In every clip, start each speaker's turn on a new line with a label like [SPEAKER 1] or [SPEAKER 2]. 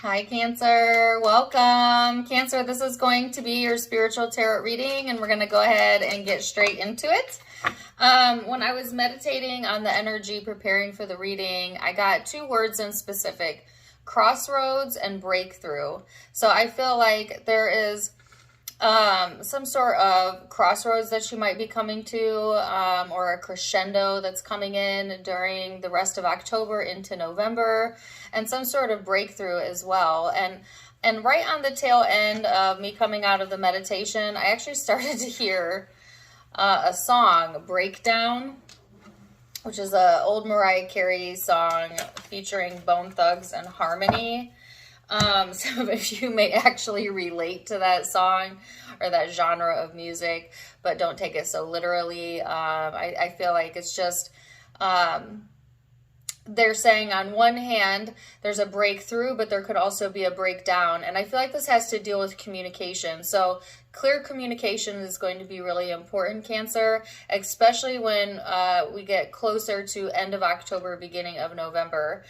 [SPEAKER 1] Hi, Cancer. Welcome. Cancer, this is going to be your spiritual tarot reading, and we're going to go ahead and get straight into it. When I was meditating on the energy, preparing for the reading, I got two words in specific: crossroads and breakthrough. So I feel like there is some sort of crossroads that you might be coming to, or a crescendo that's coming in during the rest of October into November, and some sort of breakthrough as well. And right on the tail end of me coming out of the meditation, I actually started to hear a song, Breakdown, which is an old Mariah Carey song featuring Bone Thugs and Harmony. Some of you may actually relate to that song or that genre of music, but don't take it so literally. I feel like it's just, they're saying on one hand, there's a breakthrough, but there could also be a breakdown. And I feel like this has to deal with communication. So clear communication is going to be really important, Cancer, especially when we get closer to end of October, beginning of November.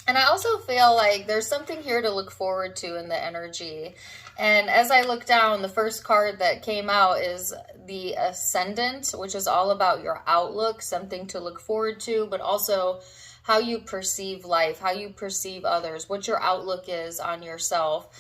[SPEAKER 1] And I also feel like there's something here to look forward to in the energy. And as I look down, the first card that came out is the Ascendant, which is all about your outlook, something to look forward to, but also how you perceive life, how you perceive others, what your outlook is on yourself.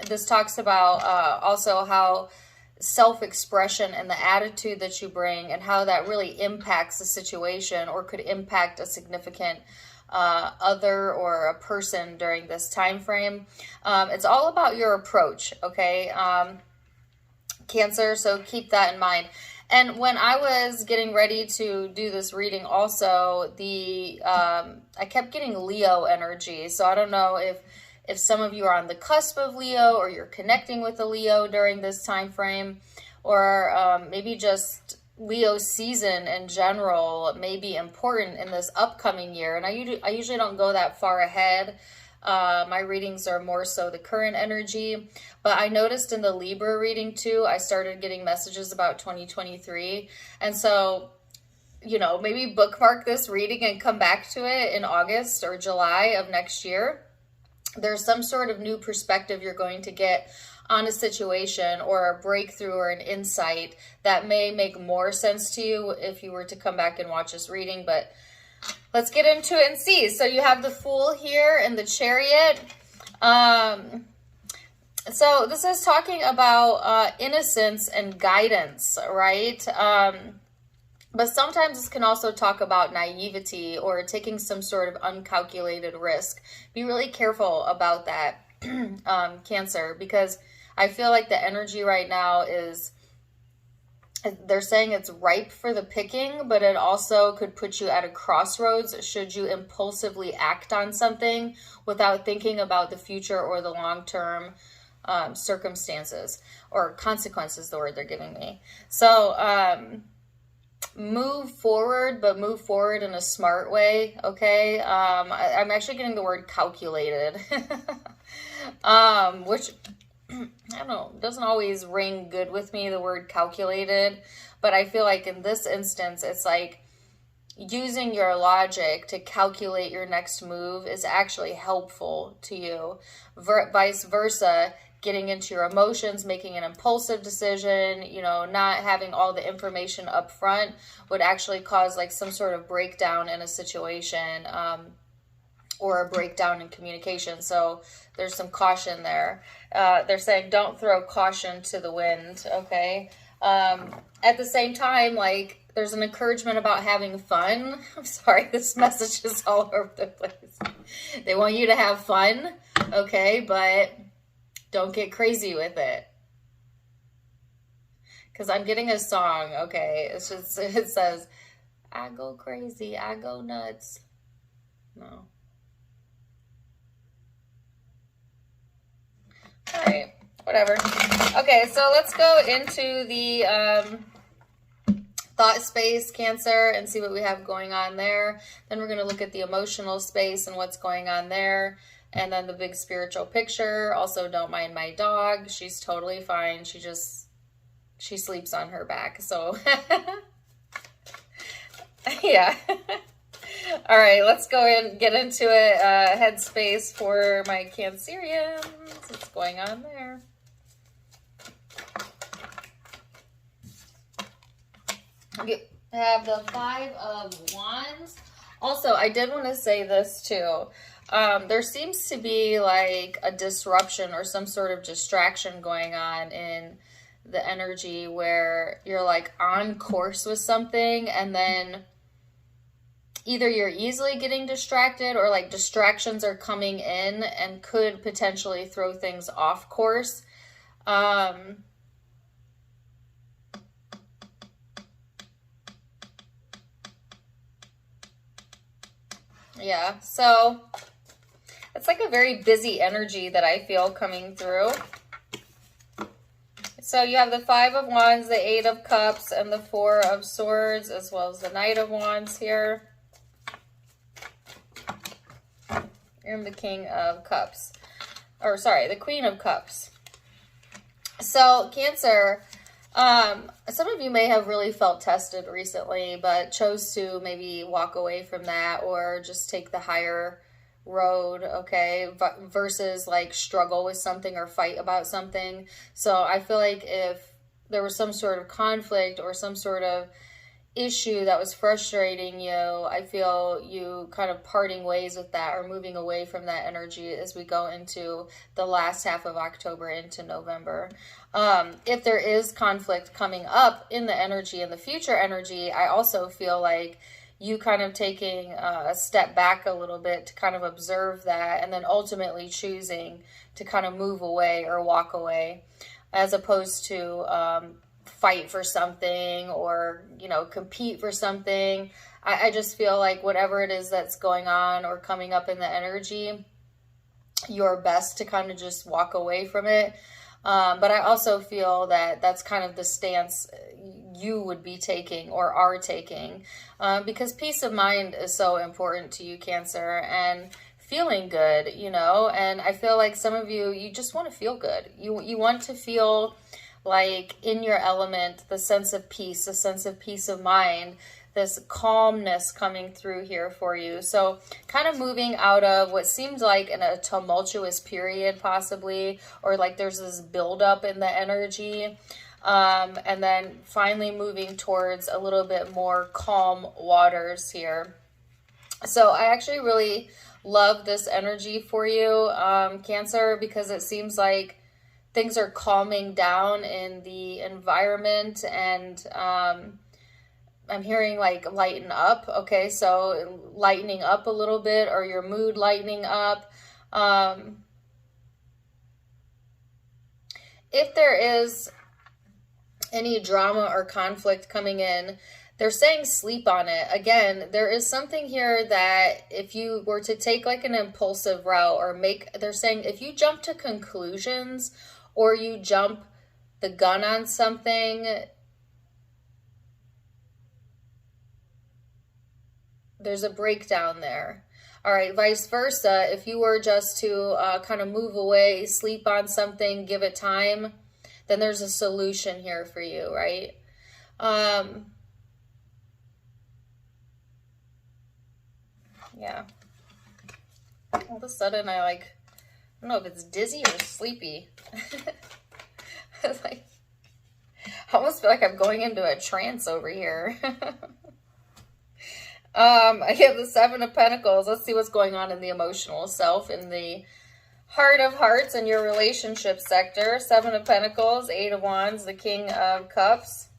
[SPEAKER 1] This talks about also how self-expression and the attitude that you bring and how that really impacts the situation or could impact a significant other or a person during this time frame. It's all about your approach, okay, Cancer, so keep that in mind. And when I was getting ready to do this reading also, I kept getting Leo energy. So I don't know if some of you are on the cusp of Leo or you're connecting with a Leo during this time frame, or maybe just Leo season in general may be important in this upcoming year. And I usually don't go that far ahead. My readings are more so the current energy. But I noticed in the Libra reading too, I started getting messages about 2023. And so, maybe bookmark this reading and come back to it in August or July of next year. There's some sort of new perspective you're going to get on a situation or a breakthrough or an insight that may make more sense to you if you were to come back and watch this reading. But let's get into it and see. So you have the Fool here and the Chariot. So this is talking about innocence and guidance, right? But sometimes this can also talk about naivety or taking some sort of uncalculated risk. Be really careful about that, Cancer, because I feel like the energy right now is, they're saying it's ripe for the picking, but it also could put you at a crossroads should you impulsively act on something without thinking about the future or the long-term circumstances or consequences, the word they're giving me. So move forward, but move forward in a smart way, okay? I'm actually getting the word calculated, which I don't know, doesn't always ring good with me, the word calculated, but I feel like in this instance, it's like using your logic to calculate your next move is actually helpful to you. Vice versa, getting into your emotions, making an impulsive decision, not having all the information up front would actually cause like some sort of breakdown in a situation, or a breakdown in communication. So there's some caution there. They're saying don't throw caution to the wind, okay? At the same time, like, there's an encouragement about having fun. I'm sorry, this message is all over the place. They want you to have fun, okay? But don't get crazy with it. Because I'm getting a song, okay? It says, I go crazy, I go nuts. No. All right, whatever. Okay, so let's go into the thought space, Cancer, and see what we have going on there. Then we're going to look at the emotional space and what's going on there. And then the big spiritual picture. Also, don't mind my dog. She's totally fine. She sleeps on her back. So, yeah. All right, let's go and get into it. Headspace for my Cancerians. What's going on there? We have the Five of Wands. Also, I did want to say this too. There seems to be like a disruption or some sort of distraction going on in the energy where you're like on course with something and then either you're easily getting distracted or like distractions are coming in and could potentially throw things off course. Yeah, so it's like a very busy energy that I feel coming through. So you have the Five of Wands, the Eight of Cups, and the Four of Swords, as well as the Knight of Wands here. And the King of Cups. Or sorry, the Queen of Cups. So Cancer, some of you may have really felt tested recently, but chose to maybe walk away from that or just take the higher road, okay, versus like struggle with something or fight about something. So I feel like if there was some sort of conflict or some sort of issue that was frustrating you, I feel you kind of parting ways with that or moving away from that energy as we go into the last half of October into November. If there is conflict coming up in the energy, in the future energy, I also feel like you kind of taking a step back a little bit to kind of observe that and then ultimately choosing to kind of move away or walk away as opposed to fight for something or, you know, compete for something. I just feel like whatever it is that's going on or coming up in the energy, your best to kind of just walk away from it. But I also feel that that's kind of the stance you would be taking or are taking because peace of mind is so important to you, Cancer, and feeling good, you know, and I feel like some of you, you just want to feel good. You want to feel like in your element, the sense of peace, the sense of peace of mind, this calmness coming through here for you. So kind of moving out of what seems like in a tumultuous period possibly, or like there's this buildup in the energy. And then finally moving towards a little bit more calm waters here. So I actually really love this energy for you, Cancer, because it seems like things are calming down in the environment and I'm hearing like lighten up. Okay, so lightening up a little bit or your mood lightening up. If there is any drama or conflict coming in, they're saying sleep on it. Again, there is something here that if you were to take like an impulsive route or they're saying if you jump to conclusions or you jump the gun on something, there's a breakdown there. All right, vice versa. If you were just to kind of move away, sleep on something, give it time, then there's a solution here for you, right? Yeah. All of a sudden, I don't know if it's dizzy or sleepy. I almost feel like I'm going into a trance over here. I have the Seven of Pentacles. Let's see what's going on in the emotional self, in the Heart of Hearts in your relationship sector. Seven of Pentacles, Eight of Wands, the King of Cups.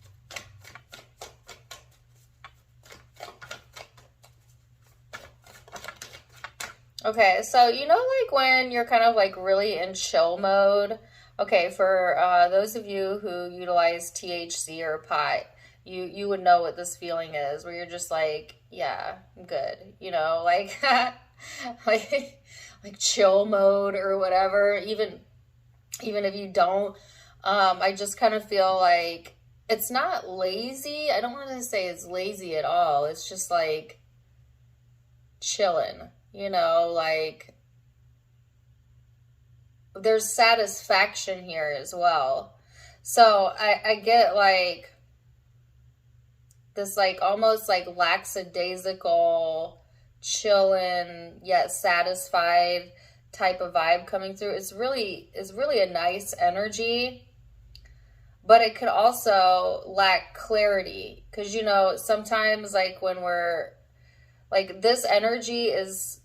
[SPEAKER 1] Okay, so you know like when you're kind of like really in chill mode? Okay, for those of you who utilize THC or pot, you would know what this feeling is, where you're just like, yeah, I'm good, you know, like like chill mode or whatever. Even if you don't, I just kind of feel like it's not lazy. I don't want to say it's lazy at all. It's just like chilling, you know, like there's satisfaction here as well. So I get like this like almost like lackadaisical chill and yet satisfied type of vibe coming through. It's really a nice energy, but it could also lack clarity, because you know, sometimes like when we're like, this energy is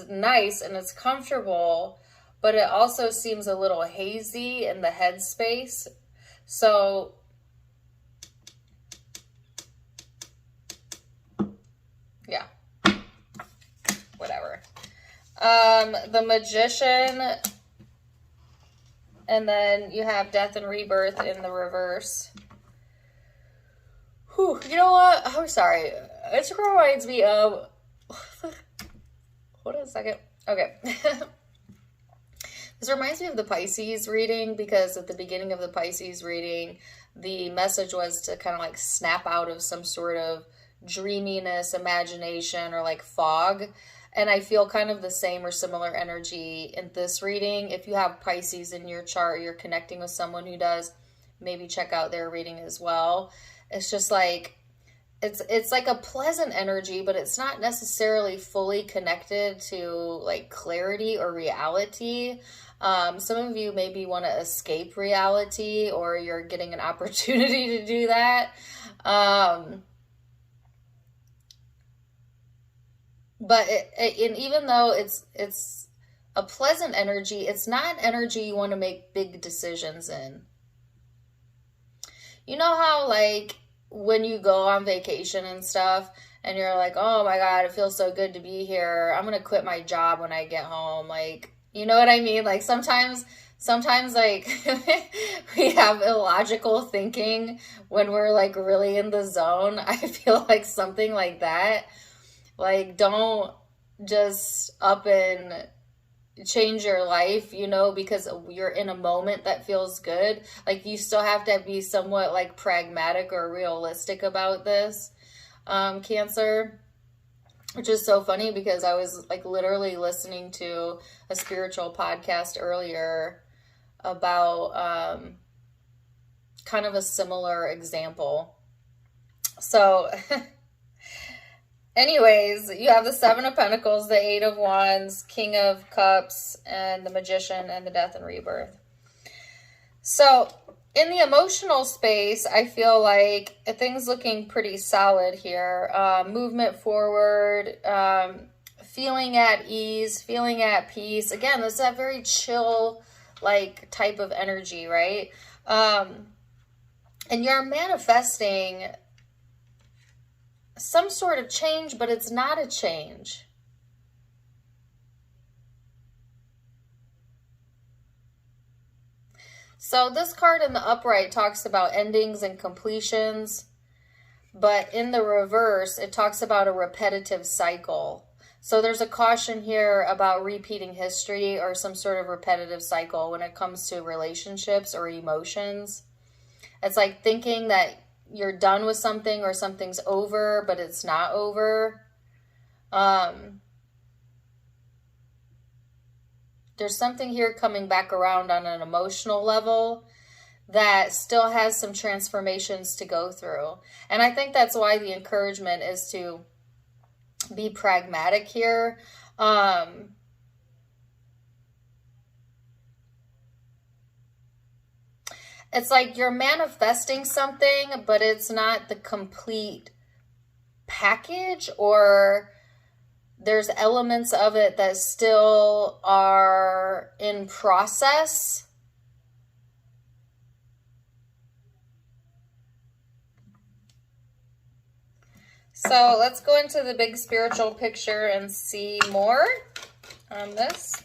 [SPEAKER 1] nice and it's comfortable, but it also seems a little hazy in the headspace. So yeah, whatever. The Magician, and then you have Death and Rebirth in the reverse. Whew, you know what? I'm sorry. It reminds me of... Hold on a second. Okay. This reminds me of the Pisces reading, because at the beginning of the Pisces reading, the message was to kind of like snap out of some sort of dreaminess, imagination, or like fog. And I feel kind of the same or similar energy in this reading. If you have Pisces in your chart, you're connecting with someone who does, maybe check out their reading as well. It's just like, it's like a pleasant energy, but it's not necessarily fully connected to like clarity or reality. Some of you maybe want to escape reality, or you're getting an opportunity to do that. But and even though it's a pleasant energy, it's not an energy you want to make big decisions in. You know how like when you go on vacation and stuff, and you're like, oh my God, it feels so good to be here. I'm going to quit my job when I get home. Like, you know what I mean? Like sometimes like we have illogical thinking when we're like really in the zone. I feel like something like that. Like, don't just up and change your life, you know, because you're in a moment that feels good. Like, you still have to be somewhat like pragmatic or realistic about this, Cancer. Which is so funny, because I was like literally listening to a spiritual podcast earlier about kind of a similar example. So... Anyways, you have the Seven of Pentacles, the Eight of Wands, King of Cups, and the Magician, and the Death and Rebirth. So, in the emotional space, I feel like things looking pretty solid here. Movement forward, feeling at ease, feeling at peace. Again, this is that very chill, like, type of energy, right? And you're manifesting some sort of change, but it's not a change. So this card in the upright talks about endings and completions, but in the reverse, it talks about a repetitive cycle. So there's a caution here about repeating history or some sort of repetitive cycle when it comes to relationships or emotions. It's like thinking that you're done with something or something's over, but it's not over. There's something here coming back around on an emotional level that still has some transformations to go through. And I think that's why the encouragement is to be pragmatic here. It's like you're manifesting something, but it's not the complete package, or there's elements of it that still are in process. So let's go into the big spiritual picture and see more on this.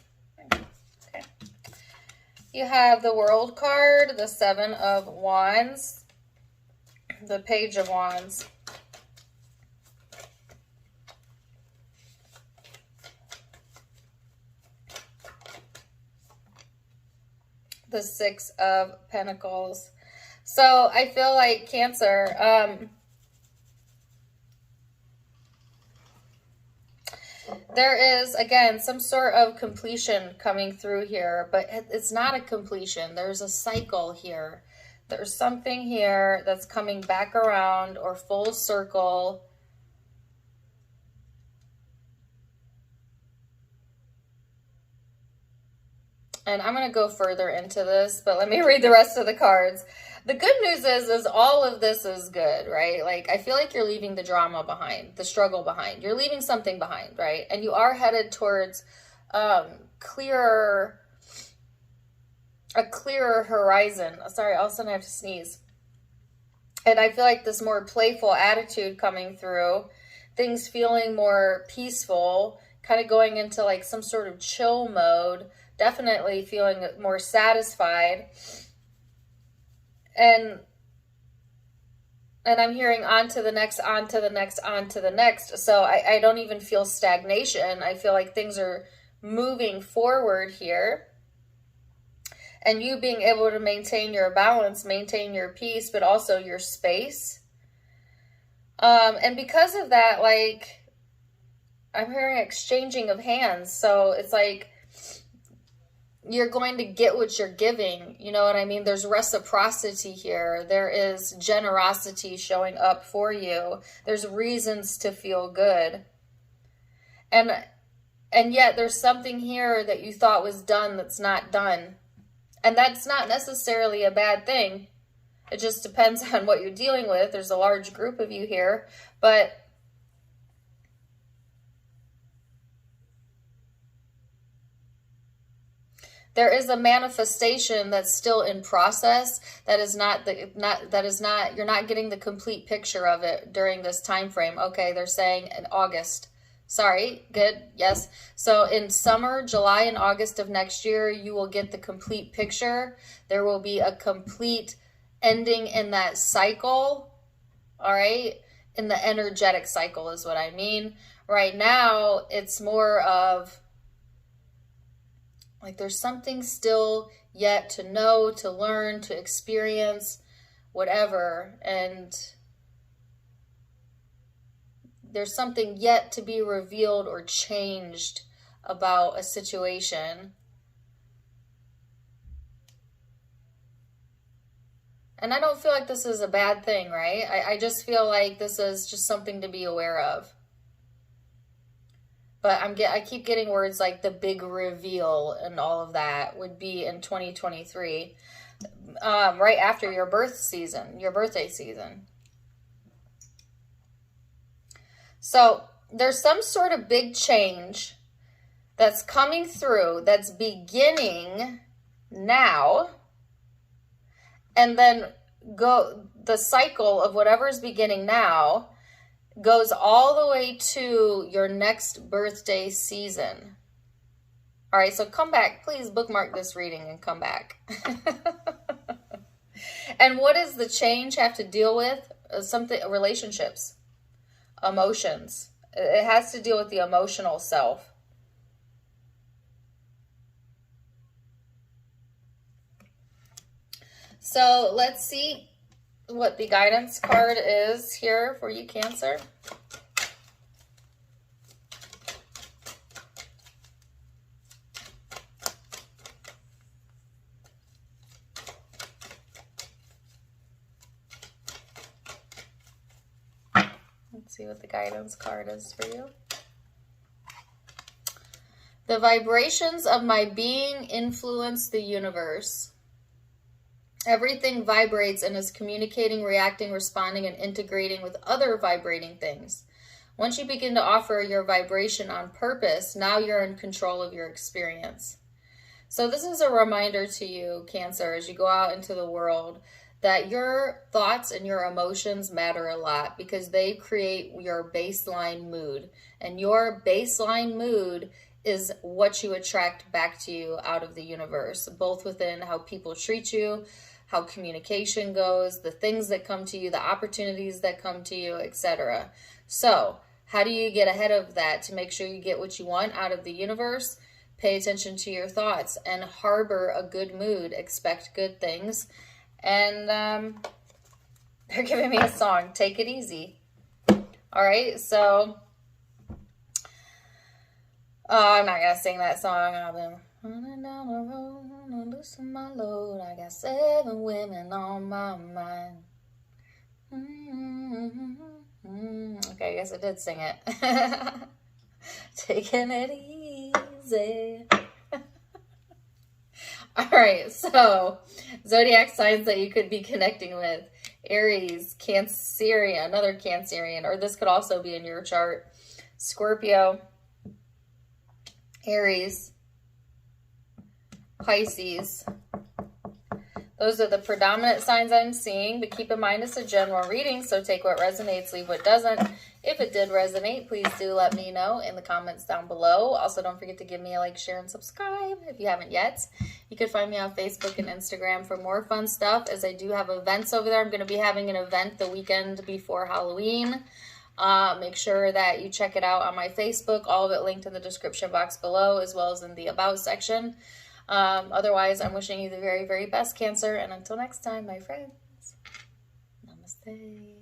[SPEAKER 1] You have the World card, the Seven of Wands, the Page of Wands, the Six of Pentacles. So I feel like Cancer, there is, again, some sort of completion coming through here, but it's not a completion. There's a cycle here. There's something here that's coming back around or full circle. And I'm going to go further into this, but let me read the rest of the cards. The good news is all of this is good, right? Like, I feel like you're leaving the drama behind, the struggle behind. You're leaving something behind, right? And you are headed towards a clearer horizon. Sorry, all of a sudden I have to sneeze. And I feel like this more playful attitude coming through, things feeling more peaceful, kind of going into like some sort of chill mode, definitely feeling more satisfied. And I'm hearing on to the next, on to the next, on to the next. So I don't even feel stagnation. I feel like things are moving forward here. And you being able to maintain your balance, maintain your peace, but also your space. And because of that, like, I'm hearing exchanging of hands. So it's like you're going to get what you're giving. You know what I mean? There's reciprocity here. There is generosity showing up for you. There's reasons to feel good. And yet there's something here that you thought was done that's not done. And that's not necessarily a bad thing. It just depends on what you're dealing with. There's a large group of you here, but there is a manifestation that's still in process. That is not you're not getting the complete picture of it during this time frame. Okay, they're saying in August. Sorry, good, yes. So in summer, July and August of next year, you will get the complete picture. There will be a complete ending in that cycle, all right? In the energetic cycle is what I mean. Right now, it's more of, like, there's something still yet to know, to learn, to experience, whatever, and there's something yet to be revealed or changed about a situation. And I don't feel like this is a bad thing, right? I just feel like this is just something to be aware of. But I keep getting words like the big reveal and all of that would be in 2023, right after your birthday season. So there's some sort of big change that's coming through, that's beginning now, and then the cycle of whatever is beginning now goes all the way to your next birthday season. All right, so come back. Please bookmark this reading and come back. And what does the change have to deal with? Relationships. Emotions. It has to deal with the emotional self. So let's see what the guidance card is here for you, Cancer. See what the guidance card is for you. The vibrations of my being influence the universe. Everything vibrates and is communicating, reacting, responding, and integrating with other vibrating things. Once you begin to offer your vibration on purpose, now you're in control of your experience. So this is a reminder to you, Cancer, as you go out into the world, that your thoughts and your emotions matter a lot because they create your baseline mood. And your baseline mood is what you attract back to you out of the universe, both within how people treat you, how communication goes, the things that come to you, the opportunities that come to you, etc. So how do you get ahead of that to make sure you get what you want out of the universe? Pay attention to your thoughts and harbor a good mood. Expect good things. And they're giving me a song, Take It Easy. All right, so I'm not going to sing that song. I've been running down the road, loosen my load. I got 7 women on my mind. Okay, I guess I did sing it. Taking it easy. All right, so zodiac signs that you could be connecting with. Aries, Cancerian, another Cancerian, or this could also be in your chart. Scorpio, Aries, Pisces. Those are the predominant signs I'm seeing, but keep in mind it's a general reading, so take what resonates, leave what doesn't. If it did resonate, please do let me know in the comments down below. Also, don't forget to give me a like, share, and subscribe if you haven't yet. You can find me on Facebook and Instagram for more fun stuff, as I do have events over there. I'm going to be having an event the weekend before Halloween. Make sure that you check it out on my Facebook, all of it linked in the description box below, as well as in the About section. Otherwise, I'm wishing you the very, very best, Cancer. And until next time, my friends, namaste.